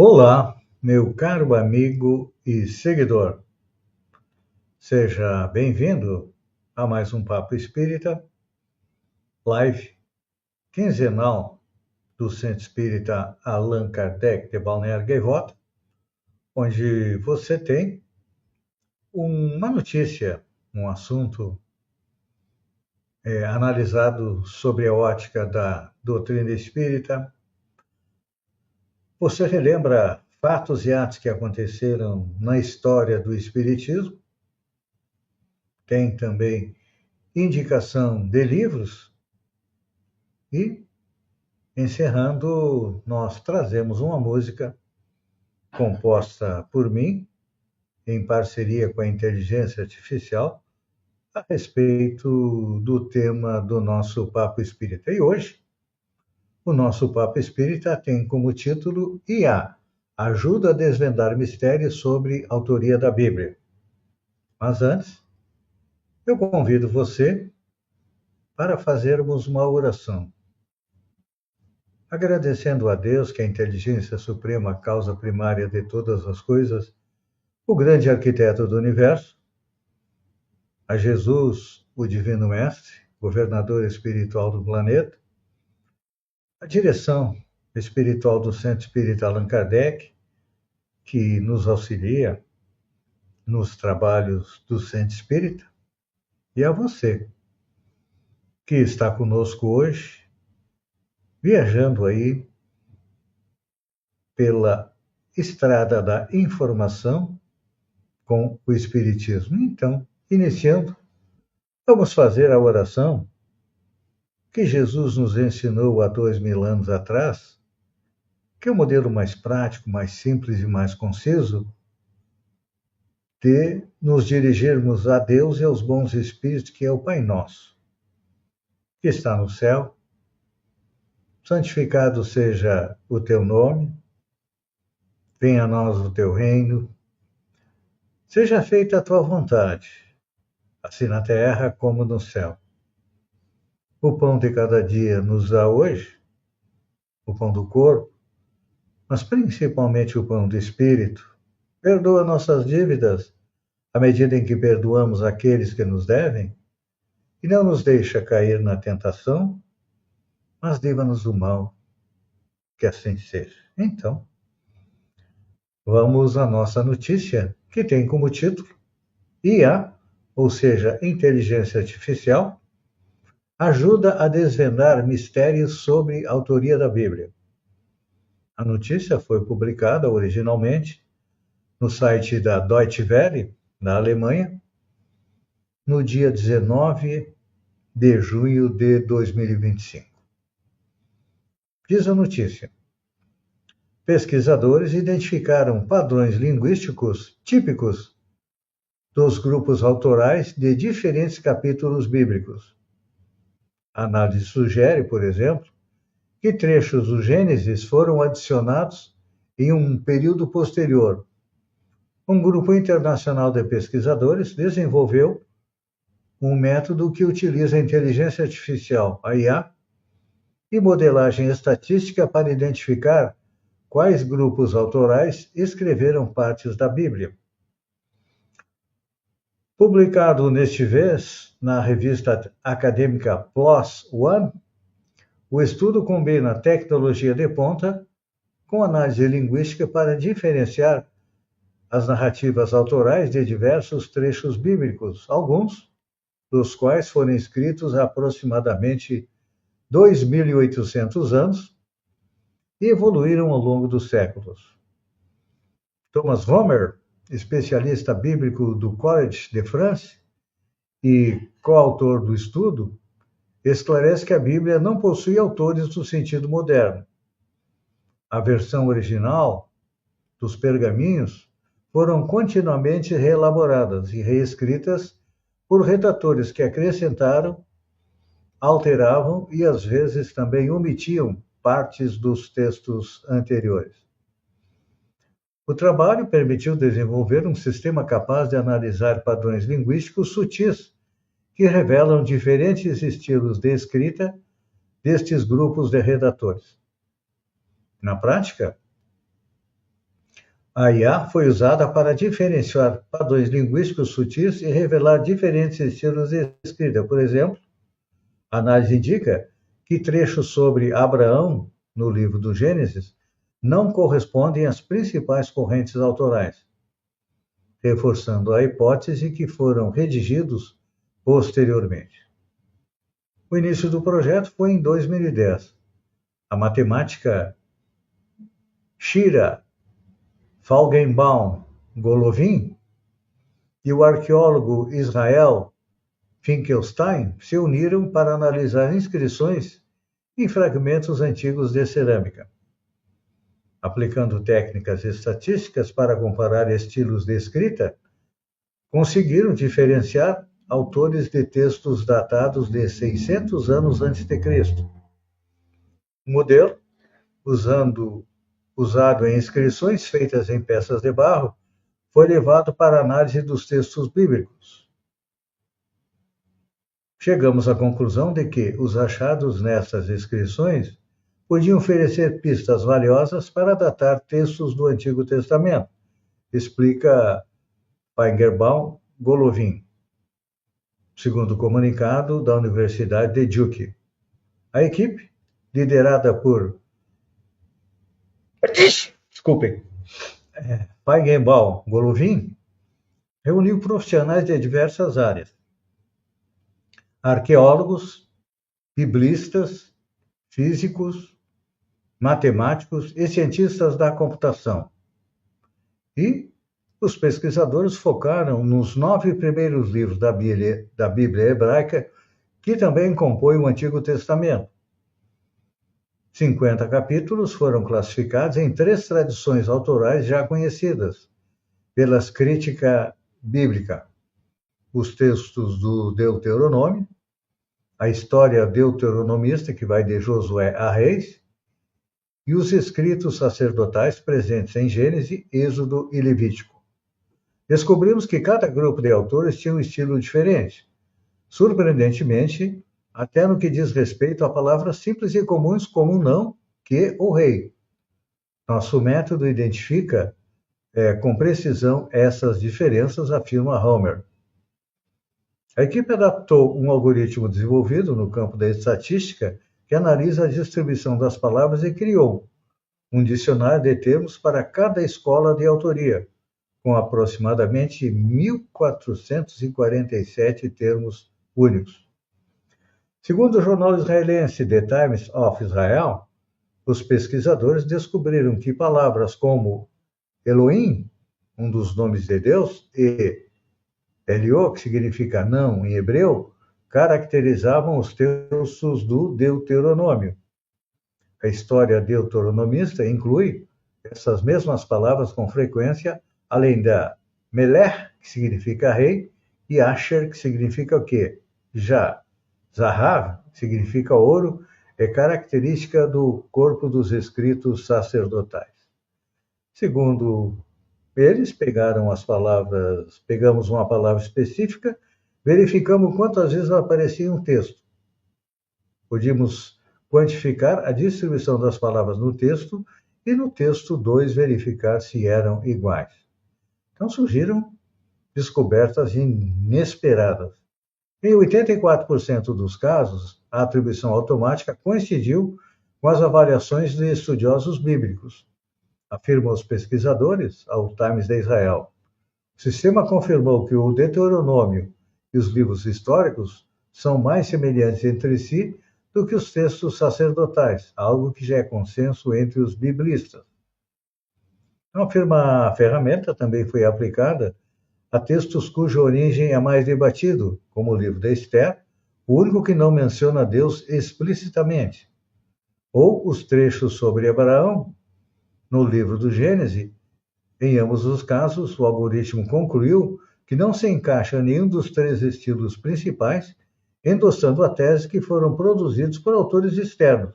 Olá, meu caro amigo e seguidor. Seja bem-vindo a mais um Papo Espírita, live quinzenal do Centro Espírita Allan Kardec de Balneário Gaivota, onde você tem uma notícia, um assunto analisado sobre a ótica da doutrina espírita. Você relembra fatos e atos que aconteceram na história do Espiritismo. Tem também indicação de livros e, encerrando, nós trazemos uma música composta por mim, em parceria com a inteligência artificial, a respeito do tema do nosso Papo Espírita. E hoje, o nosso Papo Espírita tem como título IA, ajuda a desvendar mistérios sobre a autoria da Bíblia. Mas antes, eu convido você para fazermos uma oração. Agradecendo a Deus, que é a inteligência suprema, a causa primária de todas as coisas, o grande arquiteto do universo, a Jesus, o divino mestre, governador espiritual do planeta, a direção espiritual do Centro Espírita Allan Kardec, que nos auxilia nos trabalhos do Centro Espírita, e a você, que está conosco hoje, viajando aí pela estrada da informação com o Espiritismo. Então, iniciando, vamos fazer a oração que Jesus nos ensinou há 2000 anos atrás, que é o modelo mais prático, mais simples e mais conciso de nos dirigirmos a Deus e aos bons espíritos, que é o Pai Nosso, que está no céu. Santificado seja o teu nome, venha a nós o teu reino, seja feita a tua vontade, assim na terra como no céu. O pão de cada dia nos dá hoje, o pão do corpo, mas principalmente o pão do espírito. Perdoa nossas dívidas, à medida em que perdoamos aqueles que nos devem, e não nos deixa cair na tentação, mas livra-nos do mal, que assim seja. Então, vamos à nossa notícia, que tem como título IA, ou seja, Inteligência Artificial, ajuda a desvendar mistérios sobre a autoria da Bíblia. A notícia foi publicada originalmente no site da Deutsche Welle, na Alemanha, no dia 19 de junho de 2025. Diz a notícia: pesquisadores identificaram padrões linguísticos típicos dos grupos autorais de diferentes capítulos bíblicos. A análise sugere, por exemplo, que trechos do Gênesis foram adicionados em um período posterior. Um grupo internacional de pesquisadores desenvolveu um método que utiliza a inteligência artificial, a IA, e modelagem estatística para identificar quais grupos autorais escreveram partes da Bíblia. Publicado neste mês na revista acadêmica PLOS ONE, o estudo combina tecnologia de ponta com análise linguística para diferenciar as narrativas autorais de diversos trechos bíblicos, alguns dos quais foram escritos há aproximadamente 2.800 anos e evoluíram ao longo dos séculos. Thomas Homer, especialista bíblico do Collège de France e coautor do estudo, esclarece que a Bíblia não possui autores no sentido moderno. A versão original dos pergaminhos foram continuamente reelaboradas e reescritas por redatores que acrescentaram, alteravam e às vezes também omitiam partes dos textos anteriores. O trabalho permitiu desenvolver um sistema capaz de analisar padrões linguísticos sutis que revelam diferentes estilos de escrita destes grupos de redatores. Na prática, A IA foi usada para diferenciar padrões linguísticos sutis e revelar diferentes estilos de escrita. Por exemplo, a análise indica que trechos sobre Abraão, no livro do Gênesis, não correspondem às principais correntes autorais, reforçando a hipótese que foram redigidos posteriormente. O início do projeto foi em 2010. A matemática Shira Feigenbaum-Golovin e o arqueólogo Israel Finkelstein se uniram para analisar inscrições em fragmentos antigos de cerâmica. Aplicando técnicas estatísticas para comparar estilos de escrita, conseguiram diferenciar autores de textos datados de 600 anos antes de Cristo. O modelo, usado em inscrições feitas em peças de barro, foi levado para a análise dos textos bíblicos. Chegamos à conclusão de que os achados nessas inscrições podiam oferecer pistas valiosas para datar textos do Antigo Testamento, explica Feigenbaum-Golovin, segundo o comunicado da Universidade de Duke. A equipe, liderada por Feigenbaum-Golovin, reuniu profissionais de diversas áreas, arqueólogos, biblistas, físicos, matemáticos e cientistas da computação. E os pesquisadores focaram nos 9 primeiros livros da Bíblia hebraica, que também compõem o Antigo Testamento. 50 capítulos foram classificados em 3 tradições autorais já conhecidas pelas crítica bíblica: os textos do Deuteronômio, a história deuteronomista, que vai de Josué a Reis, e os escritos sacerdotais presentes em Gênesis, Êxodo e Levítico. Descobrimos que cada grupo de autores tinha um estilo diferente, surpreendentemente, até no que diz respeito a palavras simples e comuns como não, que ou rei. Nosso método identifica com precisão essas diferenças, afirma Homer. A equipe adaptou um algoritmo desenvolvido no campo da estatística que analisa a distribuição das palavras e criou um dicionário de termos para cada escola de autoria, com aproximadamente 1.447 termos únicos. Segundo o jornal israelense The Times of Israel, os pesquisadores descobriram que palavras como Elohim, um dos nomes de Deus, e Eliô, que significa não em hebreu, caracterizavam os textos do Deuteronômio. A história deuteronomista inclui essas mesmas palavras com frequência, além da Melech, que significa rei, e Asher, que significa o quê? Já. Zahav, que significa ouro, é característica do corpo dos escritos sacerdotais. Segundo eles, pegamos uma palavra específica, verificamos quantas vezes ela aparecia em um texto. Podíamos quantificar a distribuição das palavras no texto e no texto 2 verificar se eram iguais. Então surgiram descobertas inesperadas. Em 84% dos casos, a atribuição automática coincidiu com as avaliações de estudiosos bíblicos, afirmam os pesquisadores ao Times de Israel. O sistema confirmou que o Deuteronômio e os livros históricos são mais semelhantes entre si do que os textos sacerdotais, algo que já é consenso entre os biblistas. Então, a ferramenta também foi aplicada a textos cuja origem é mais debatido, como o livro de Esther, o único que não menciona Deus explicitamente, ou os trechos sobre Abraão, no livro do Gênesis. Em ambos os casos, o algoritmo concluiu que não se encaixa nenhum dos 3 estilos principais, endossando a tese que foram produzidos por autores externos,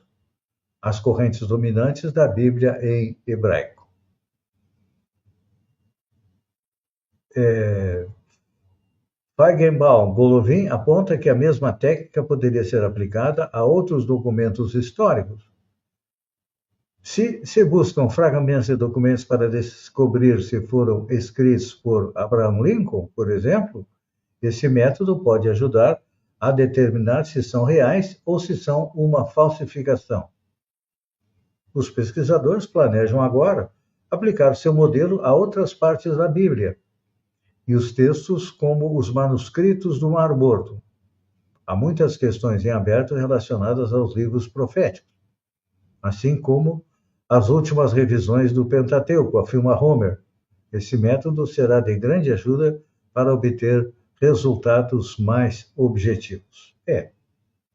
as correntes dominantes da Bíblia em hebraico. Feigenbaum-Golovin aponta que a mesma técnica poderia ser aplicada a outros documentos históricos. Se buscam fragmentos de documentos para descobrir se foram escritos por Abraham Lincoln, por exemplo, esse método pode ajudar a determinar se são reais ou se são uma falsificação. Os pesquisadores planejam agora aplicar seu modelo a outras partes da Bíblia e os textos como os manuscritos do Mar Morto. Há muitas questões em aberto relacionadas aos livros proféticos, assim como as últimas revisões do Pentateuco, afirma Homer. Esse método será de grande ajuda para obter resultados mais objetivos.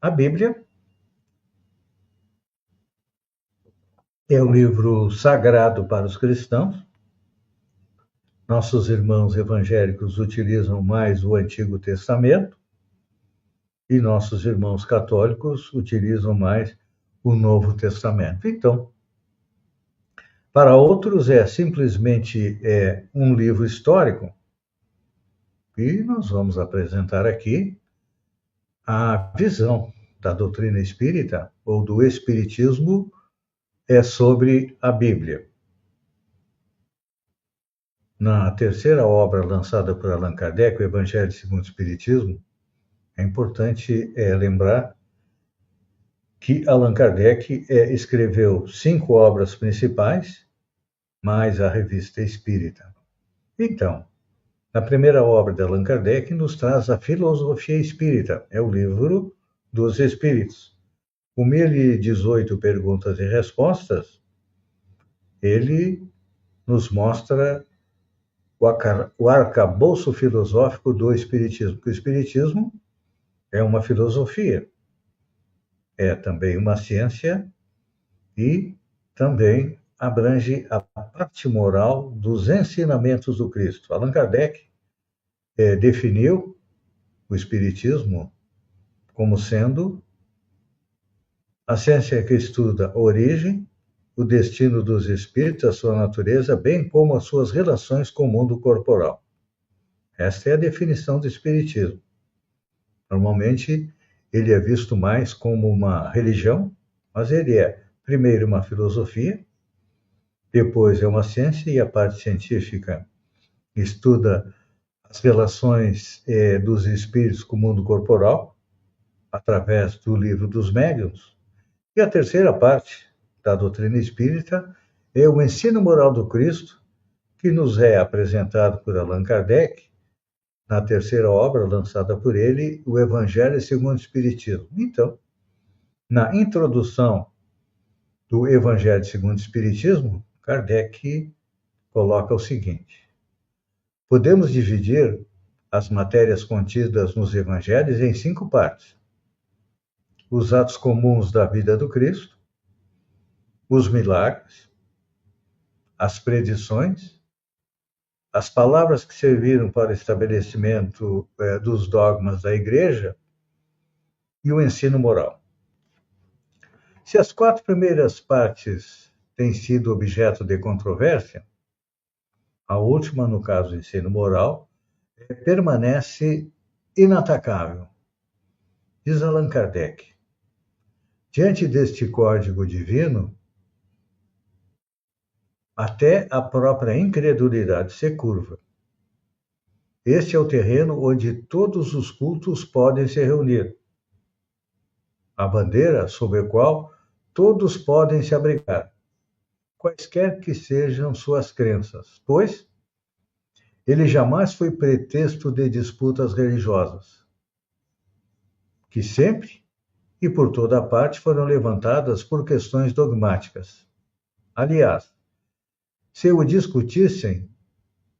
A Bíblia é o livro sagrado para os cristãos. Nossos irmãos evangélicos utilizam mais o Antigo Testamento e nossos irmãos católicos utilizam mais o Novo Testamento. Então, para outros é simplesmente um livro histórico e nós vamos apresentar aqui a visão da doutrina espírita ou do espiritismo sobre a Bíblia. Na terceira obra lançada por Allan Kardec, o Evangelho segundo o Espiritismo, é importante lembrar que Allan Kardec escreveu 5 obras principais, mais a Revista Espírita. Então, na primeira obra de Allan Kardec, nos traz a Filosofia Espírita, é o livro dos Espíritos. Com 1018 perguntas e respostas, ele nos mostra o arcabouço filosófico do Espiritismo, porque o Espiritismo é uma filosofia, é também uma ciência e também abrange a parte moral dos ensinamentos do Cristo. Allan Kardec definiu o Espiritismo como sendo a ciência que estuda a origem, o destino dos espíritos, a sua natureza, bem como as suas relações com o mundo corporal. Esta é a definição do Espiritismo. Normalmente, ele é visto mais como uma religião, mas ele é, primeiro, uma filosofia, depois é uma ciência, e a parte científica estuda as relações dos espíritos com o mundo corporal, através do livro dos médiuns. E a terceira parte da doutrina espírita é o ensino moral do Cristo, que nos é apresentado por Allan Kardec, na terceira obra lançada por ele, o Evangelho segundo o Espiritismo. Então, na introdução do Evangelho segundo o Espiritismo, Kardec coloca o seguinte: podemos dividir as matérias contidas nos evangelhos em 5 partes: os atos comuns da vida do Cristo, os milagres, as predições, as palavras que serviram para o estabelecimento dos dogmas da Igreja e o ensino moral. Se as 4 primeiras partes têm sido objeto de controvérsia, a última, no caso do ensino moral, permanece inatacável. Diz Allan Kardec: diante deste código divino, até a própria incredulidade se curva. Este é o terreno onde todos os cultos podem se reunir. A bandeira sob a qual todos podem se abrigar, quaisquer que sejam suas crenças, pois ele jamais foi pretexto de disputas religiosas, que sempre e por toda parte foram levantadas por questões dogmáticas. Aliás, se o discutissem,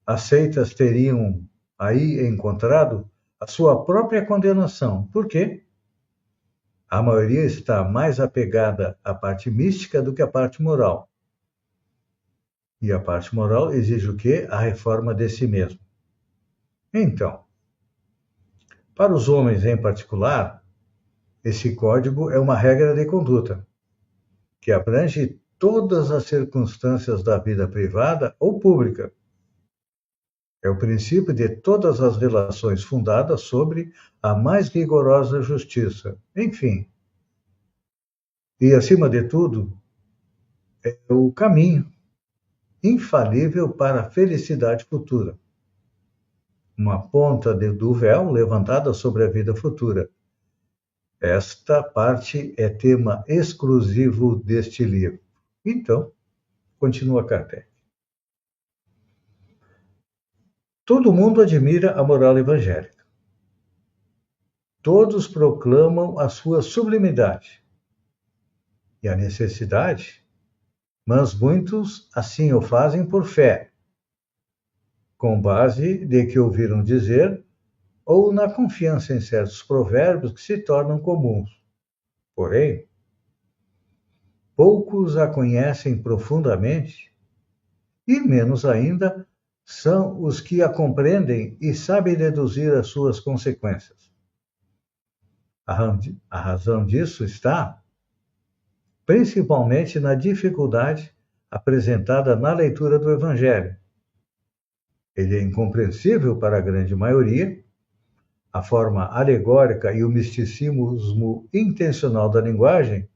as seitas teriam aí encontrado a sua própria condenação. Por quê? A maioria está mais apegada à parte mística do que à parte moral. E a parte moral exige o quê? A reforma de si mesmo. Então, para os homens em particular, esse código é uma regra de conduta, que abrange todas as circunstâncias da vida privada ou pública. É o princípio de todas as relações fundadas sobre a mais rigorosa justiça. Enfim, e acima de tudo, é o caminho infalível para a felicidade futura. Uma ponta do véu levantada sobre a vida futura. Esta parte é tema exclusivo deste livro. Então, continua Kardec. Todo mundo admira a moral evangélica. Todos proclamam a sua sublimidade e a necessidade, mas muitos assim o fazem por fé, com base de que ouviram dizer ou na confiança em certos provérbios que se tornam comuns. Porém, poucos a conhecem profundamente e, menos ainda, são os que a compreendem e sabem deduzir as suas consequências. A razão disso está principalmente na dificuldade apresentada na leitura do Evangelho. Ele é incompreensível para a grande maioria. A forma alegórica e o misticismo intencional da linguagem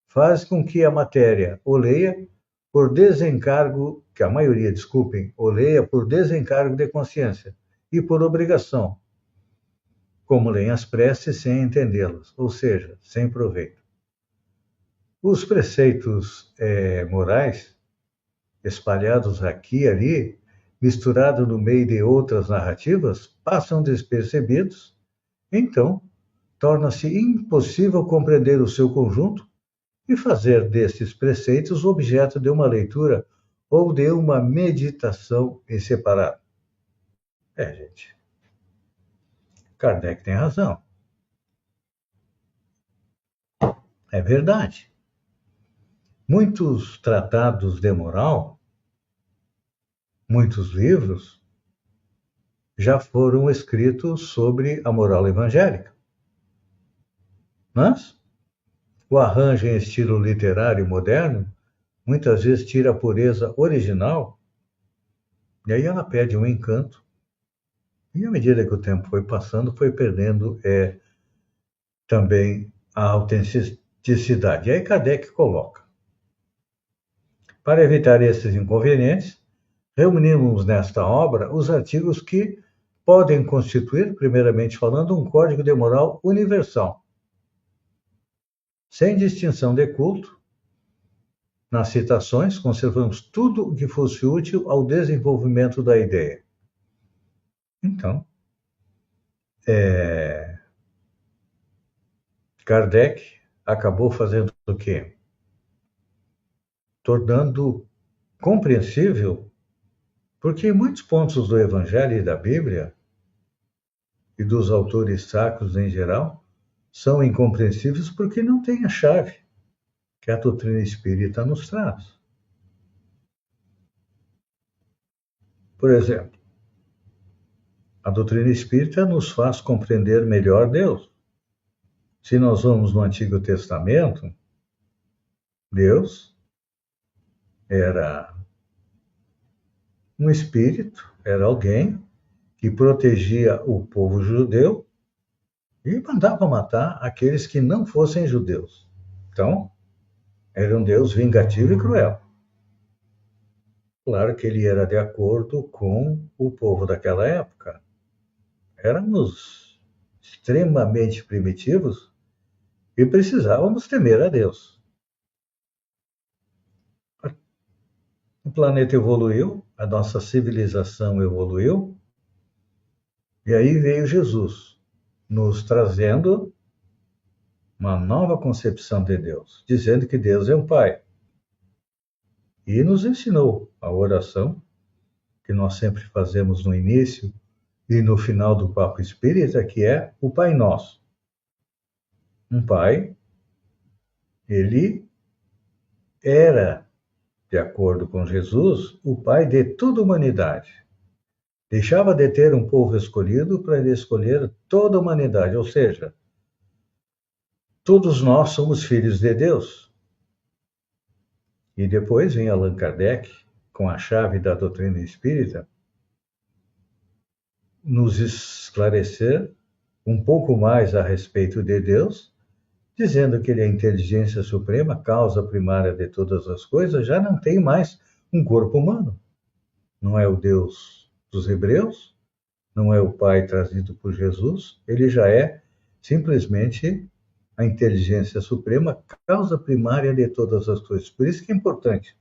faz com que a matéria o leia por desencargo, que a maioria, desculpem, o leia por desencargo de consciência e por obrigação, como leem as preces sem entendê-las, ou seja, sem proveito. Os preceitos morais, espalhados aqui e ali, misturados no meio de outras narrativas, passam despercebidos, então torna-se impossível compreender o seu conjunto e fazer destes preceitos objeto de uma leitura ou de uma meditação em separado. Gente, Kardec tem razão. É verdade. Muitos tratados de moral, muitos livros, já foram escritos sobre a moral evangélica. Mas o arranjo em estilo literário moderno muitas vezes tira a pureza original e aí ela perde um encanto. E à medida que o tempo foi passando, foi perdendo também a autenticidade. E aí Kardec coloca: para evitar esses inconvenientes, reunimos nesta obra os artigos que podem constituir, primeiramente falando, um código de moral universal, sem distinção de culto. Nas citações, conservamos tudo o que fosse útil ao desenvolvimento da ideia. Então, Kardec acabou fazendo o quê? Tornando compreensível, porque em muitos pontos do Evangelho e da Bíblia, e dos autores sacros em geral, são incompreensíveis porque não têm a chave que a doutrina espírita nos traz. Por exemplo, a doutrina espírita nos faz compreender melhor Deus. Se nós vamos no Antigo Testamento, Deus era um espírito, era alguém que protegia o povo judeu e mandava matar aqueles que não fossem judeus. Então, era um Deus vingativo e cruel. Claro que ele era de acordo com o povo daquela época. Éramos extremamente primitivos e precisávamos temer a Deus. O planeta evoluiu, a nossa civilização evoluiu, e aí veio Jesus, nos trazendo uma nova concepção de Deus, dizendo que Deus é um Pai. E nos ensinou a oração, que nós sempre fazemos no início e no final do Papo Espírita, que é o Pai Nosso. Um Pai, ele era, de acordo com Jesus, o Pai de toda a humanidade. Deixava de ter um povo escolhido para ele escolher toda a humanidade, ou seja, todos nós somos filhos de Deus. E depois vem Allan Kardec, com a chave da doutrina espírita, nos esclarecer um pouco mais a respeito de Deus dizendo que ele é a inteligência suprema, causa primária de todas as coisas, já não tem mais um corpo humano. Não é o Deus dos hebreus, não é o Pai trazido por Jesus, ele já é simplesmente a inteligência suprema, causa primária de todas as coisas. Por isso que é importante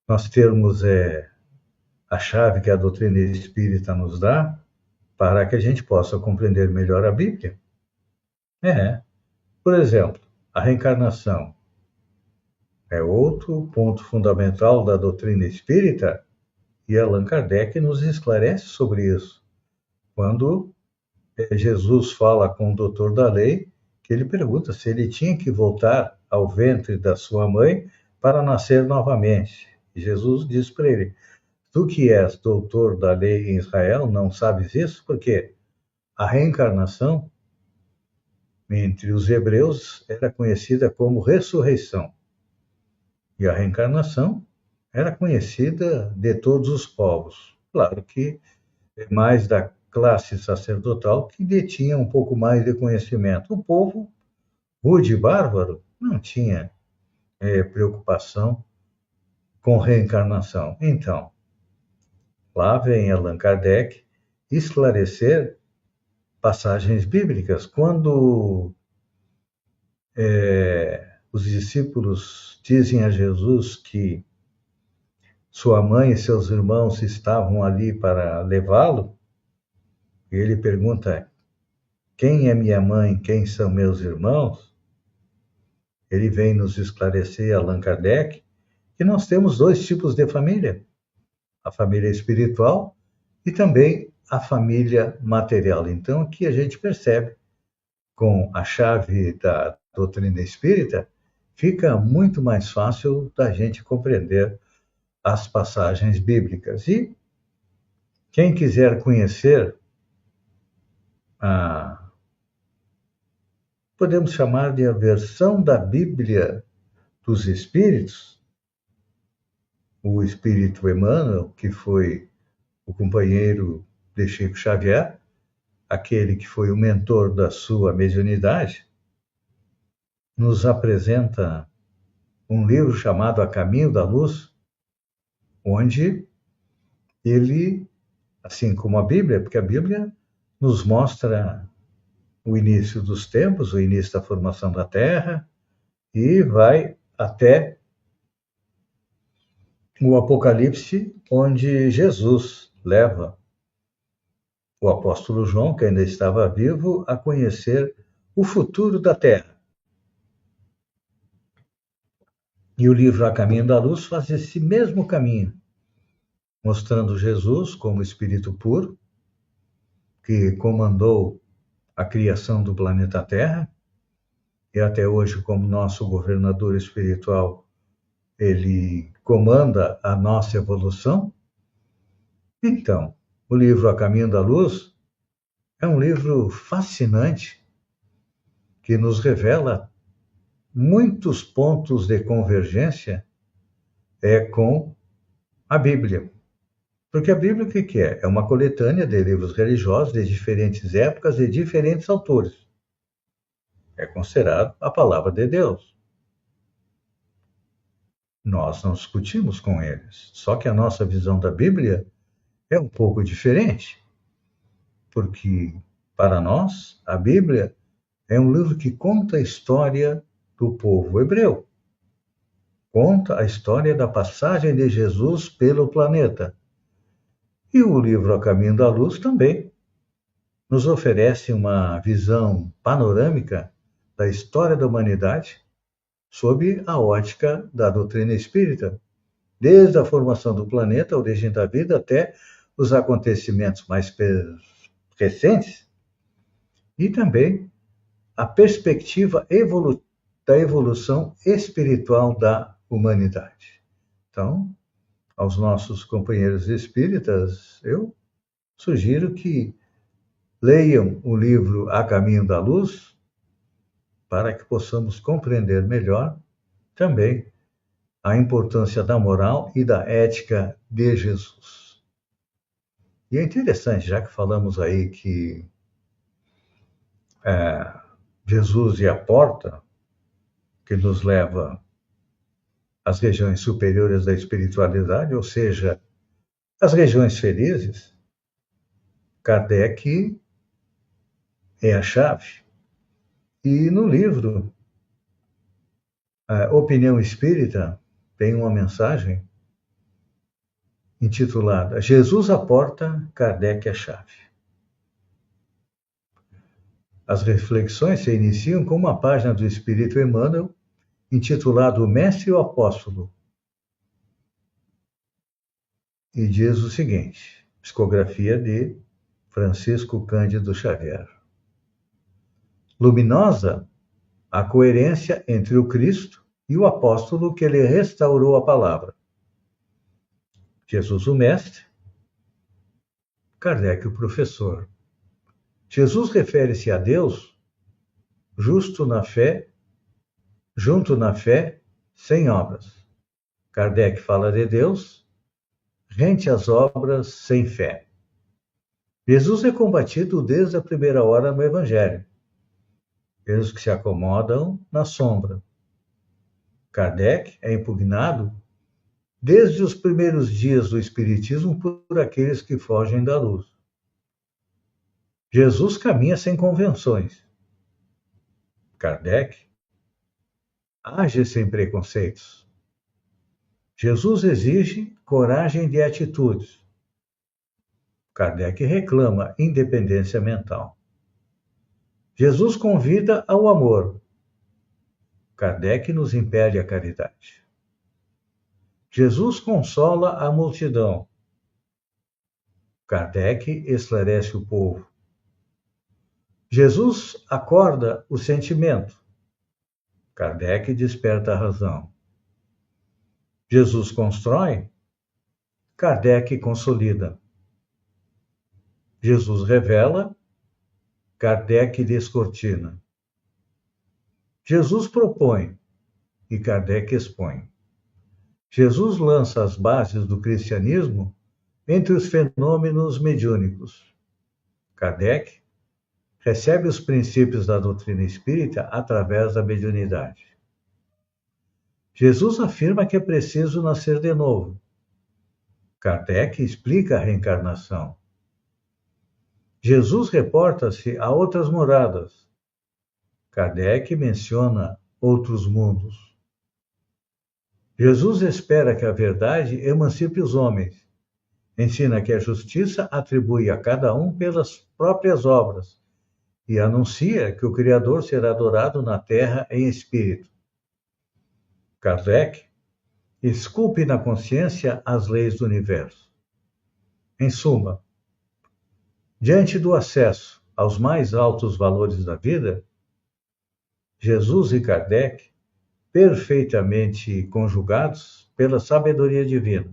nós termos a chave que a doutrina espírita nos dá para que a gente possa compreender melhor a Bíblia. Por exemplo, a reencarnação é outro ponto fundamental da doutrina espírita e Allan Kardec nos esclarece sobre isso. Quando Jesus fala com o doutor da lei, que ele pergunta se ele tinha que voltar ao ventre da sua mãe para nascer novamente. E Jesus diz para ele: tu que és doutor da lei em Israel, não sabes isso? Porque a reencarnação entre os hebreus era conhecida como ressurreição. E a reencarnação era conhecida de todos os povos. Claro que é mais da classe sacerdotal que detinha um pouco mais de conhecimento. O povo rude e bárbaro não tinha preocupação com reencarnação. Então, lá vem Allan Kardec esclarecer passagens bíblicas. Quando os discípulos dizem a Jesus que sua mãe e seus irmãos estavam ali para levá-lo, e ele pergunta: quem é minha mãe, quem são meus irmãos? Ele vem nos esclarecer, Allan Kardec, que nós temos dois tipos de família: a família espiritual e também a família material. Então, aqui a gente percebe, com a chave da doutrina espírita, fica muito mais fácil da gente compreender as passagens bíblicas. E quem quiser conhecer podemos chamar de a versão da Bíblia dos Espíritos, o Espírito Emmanuel, que foi o companheiro de Chico Xavier, aquele que foi o mentor da sua mediunidade, nos apresenta um livro chamado A Caminho da Luz, onde ele, assim como a Bíblia, porque a Bíblia nos mostra o início dos tempos, o início da formação da Terra, e vai até o Apocalipse, onde Jesus leva o apóstolo João, que ainda estava vivo, a conhecer o futuro da Terra. E o livro A Caminho da Luz faz esse mesmo caminho, mostrando Jesus como espírito puro, que comandou a criação do planeta Terra, e até hoje, como nosso governador espiritual, ele comanda a nossa evolução. Então, o livro A Caminho da Luz é um livro fascinante que nos revela muitos pontos de convergência com a Bíblia. Porque a Bíblia o que é? É uma coletânea de livros religiosos de diferentes épocas e diferentes autores. É considerado a palavra de Deus. Nós não discutimos com eles. Só que a nossa visão da Bíblia é um pouco diferente. Porque, para nós, a Bíblia é um livro que conta a história do povo hebreu. Conta a história da passagem de Jesus pelo planeta. E o livro A Caminho da Luz também nos oferece uma visão panorâmica da história da humanidade sob a ótica da doutrina espírita, desde a formação do planeta, a origem da vida, até os acontecimentos mais recentes, e também a perspectiva da evolução espiritual da humanidade. Então, aos nossos companheiros espíritas, eu sugiro que leiam o livro A Caminho da Luz, para que possamos compreender melhor também a importância da moral e da ética de Jesus. E é interessante, já que falamos aí que Jesus e a porta que nos leva às regiões superiores da espiritualidade, ou seja, as regiões felizes. Kardec é a chave. E no livro a Opinião Espírita tem uma mensagem intitulada Jesus à porta, Kardec a chave. As reflexões se iniciam com uma página do Espírito Emmanuel intitulado O Mestre e o Apóstolo. E diz o seguinte, psicografia de Francisco Cândido Xavier. Luminosa a coerência entre o Cristo e o apóstolo que lhe restaurou a palavra. Jesus o mestre, Kardec o professor. Jesus refere-se a Deus justo na fé, junto na fé, sem obras. Kardec fala de Deus rente às obras, sem fé. Jesus é combatido desde a primeira hora no Evangelho, pelos que se acomodam na sombra. Kardec é impugnado desde os primeiros dias do Espiritismo por aqueles que fogem da luz. Jesus caminha sem convenções. Kardec age sem preconceitos. Jesus exige coragem de atitudes. Kardec reclama independência mental. Jesus convida ao amor. Kardec nos impele à caridade. Jesus consola a multidão. Kardec esclarece o povo. Jesus acorda o sentimento. Kardec desperta a razão. Jesus constrói. Kardec consolida. Jesus revela. Kardec descortina. Jesus propõe e Kardec expõe. Jesus lança as bases do cristianismo entre os fenômenos mediúnicos. Kardec recebe os princípios da doutrina espírita através da mediunidade. Jesus afirma que é preciso nascer de novo. Kardec explica a reencarnação. Jesus reporta-se a outras moradas. Kardec menciona outros mundos. Jesus espera que a verdade emancipe os homens. Ensina que a justiça atribui a cada um pelas próprias obras e anuncia que o Criador será adorado na terra em espírito. Kardec esculpe na consciência as leis do universo. Em suma, diante do acesso aos mais altos valores da vida, Jesus e Kardec, perfeitamente conjugados pela sabedoria divina.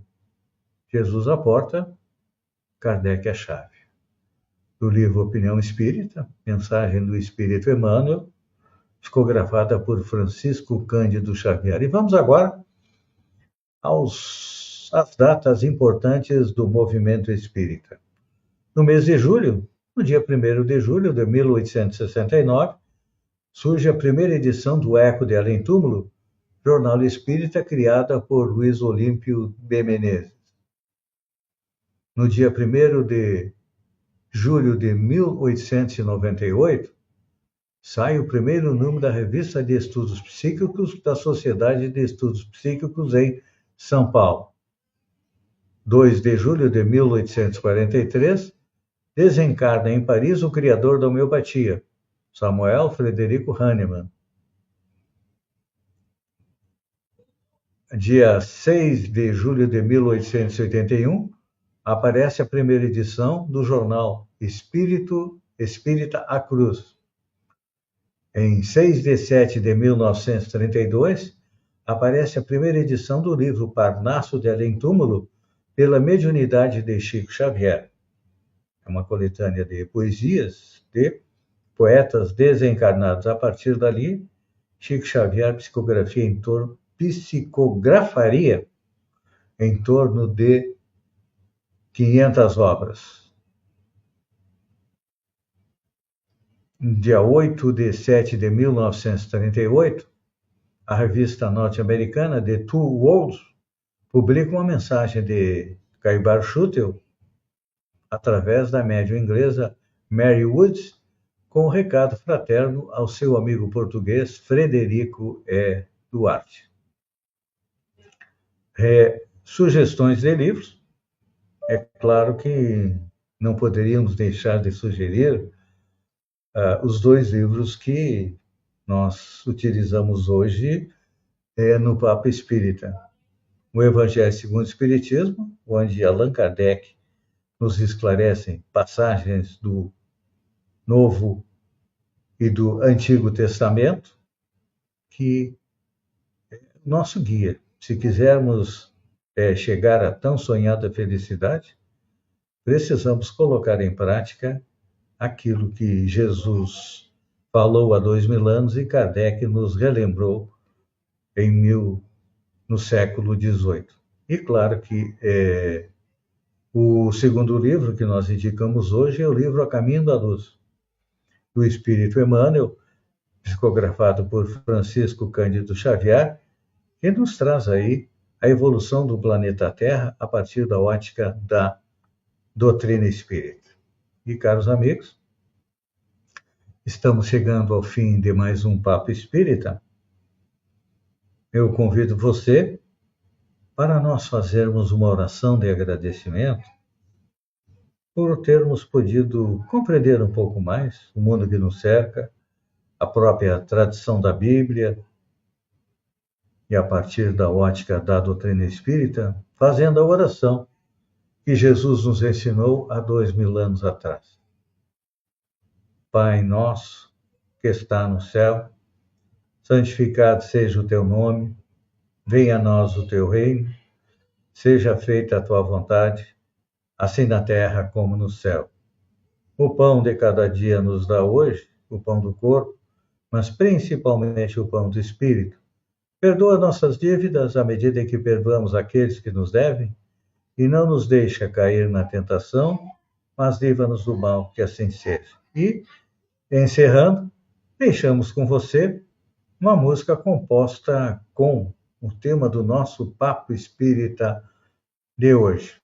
Jesus a porta, Kardec a chave. Do livro Opinião Espírita, mensagem do Espírito Emmanuel, psicografada por Francisco Cândido Xavier. E vamos agora às datas importantes do movimento espírita. No mês de julho, no dia 1º de julho de 1869, surge a primeira edição do Eco de Além Túmulo, jornal espírita criada por Luiz Olímpio de Menezes. No dia 1º de julho de 1898, sai o primeiro número da Revista de Estudos Psíquicos da Sociedade de Estudos Psíquicos em São Paulo. 2 de julho de 1843, desencarna em Paris o criador da homeopatia, Samuel Frederico Hahnemann. Dia 6 de julho de 1881, aparece a primeira edição do jornal Espírita à Cruz. Em 6 de 7 de 1932, aparece a primeira edição do livro Parnaso de Além Túmulo, pela mediunidade de Chico Xavier. É uma coletânea de poesias de poetas desencarnados. A partir dali, Chico Xavier psicografaria em torno de 500 obras. dia 8 de 7 de 1938, a revista norte-americana The Two Worlds publica uma mensagem de Caibar Schutel, através da médium inglesa Mary Woods, com um recado fraterno ao seu amigo português Frederico E. Duarte. Sugestões de livros. É claro que não poderíamos deixar de sugerir os dois livros que nós utilizamos hoje no Papo Espírita. O Evangelho segundo o Espiritismo, onde Allan Kardec nos esclarece passagens do Novo e do Antigo Testamento, que é nosso guia. Se quisermos chegar a tão sonhada felicidade, precisamos colocar em prática aquilo que Jesus falou há 2000 anos e Kardec nos relembrou no século XVIII. E claro que o segundo livro que nós indicamos hoje é o livro A Caminho da Luz, do Espírito Emmanuel, psicografado por Francisco Cândido Xavier, que nos traz aí a evolução do planeta Terra a partir da ótica da doutrina espírita. E, caros amigos, estamos chegando ao fim de mais um Papo Espírita. Eu convido você para nós fazermos uma oração de agradecimento por termos podido compreender um pouco mais o mundo que nos cerca, a própria tradição da Bíblia, e a partir da ótica da doutrina espírita, fazendo a oração que Jesus nos ensinou há 2000 anos atrás. Pai nosso, que está no céu, santificado seja o teu nome, venha a nós o teu reino, seja feita a tua vontade, assim na terra como no céu. O pão de cada dia nos dá hoje, o pão do corpo, mas principalmente o pão do espírito. Perdoa nossas dívidas à medida em que perdoamos aqueles que nos devem, e não nos deixa cair na tentação, mas livra-nos do mal, que assim seja. E, encerrando, deixamos com você uma música composta com o tema do nosso Papo Espírita de hoje.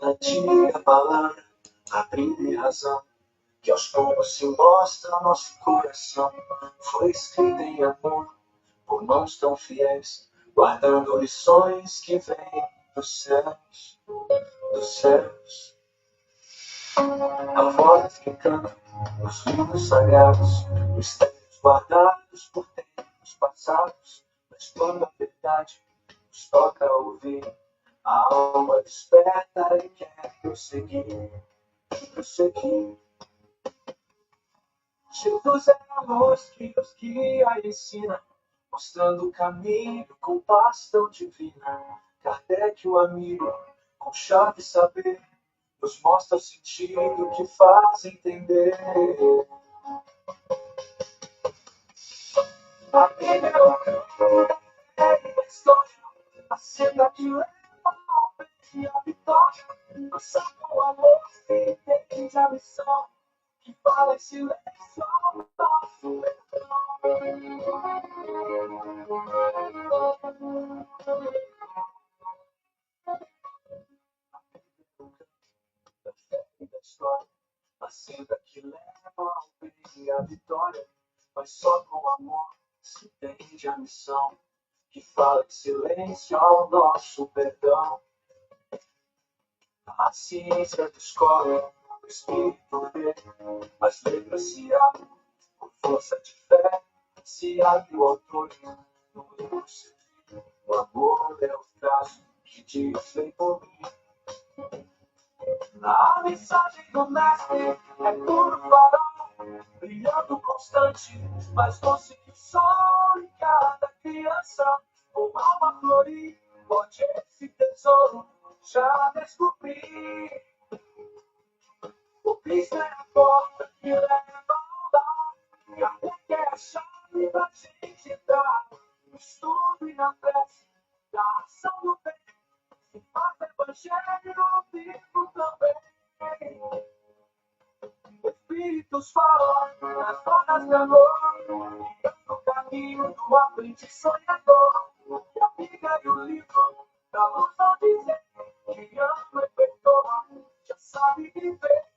Antiga palavra, aprender razão, que aos poucos se mostra nosso coração. Foi escrita em amor, por mãos tão fiéis, guardando lições que vêm dos céus, dos céus. A voz que canta nos livros sagrados, mistérios guardados por tempos passados, mas quando a verdade nos toca ouvir, a alma desperta e quer prosseguir, prosseguir. Jesus é a luz que nos guia e ensina, mostrando o caminho com paz tão divina. Kardec, o amigo, com chave saber, nos mostra o sentido que faz entender. A Bíblia é o caminho, é a história, a senda que leva ao bem e à vitória. Nossa com amor se entende a missão, que fala em silêncio ao nosso da fé e da história, a senda que leva ao bem e à vitória. Mas só com amor se entende a missão, que fala em silêncio ao nosso perdão. A ciência descobre o espírito vê, mas lembra-se abre por força de fé, se abre o autor no livro civil. O amor é o traço que diz vem por mim. A mensagem do mestre é puro farol, brilhando constante, mais doce que o sol. Em cada criança, com alma florir, pode esse tesouro já descobrir. O Cristo Cristo é a porta que leva ao lar. E até que é a chave pra gente entrar. No estudo e na prece, da ação do bem. Se faz evangelho vivo também. Espíritos falam nas rodas de amor, no caminho do aprendiz sonhador. E a Bíblia e o livro da luz vão dizer que ama e perdoa, já sabe viver.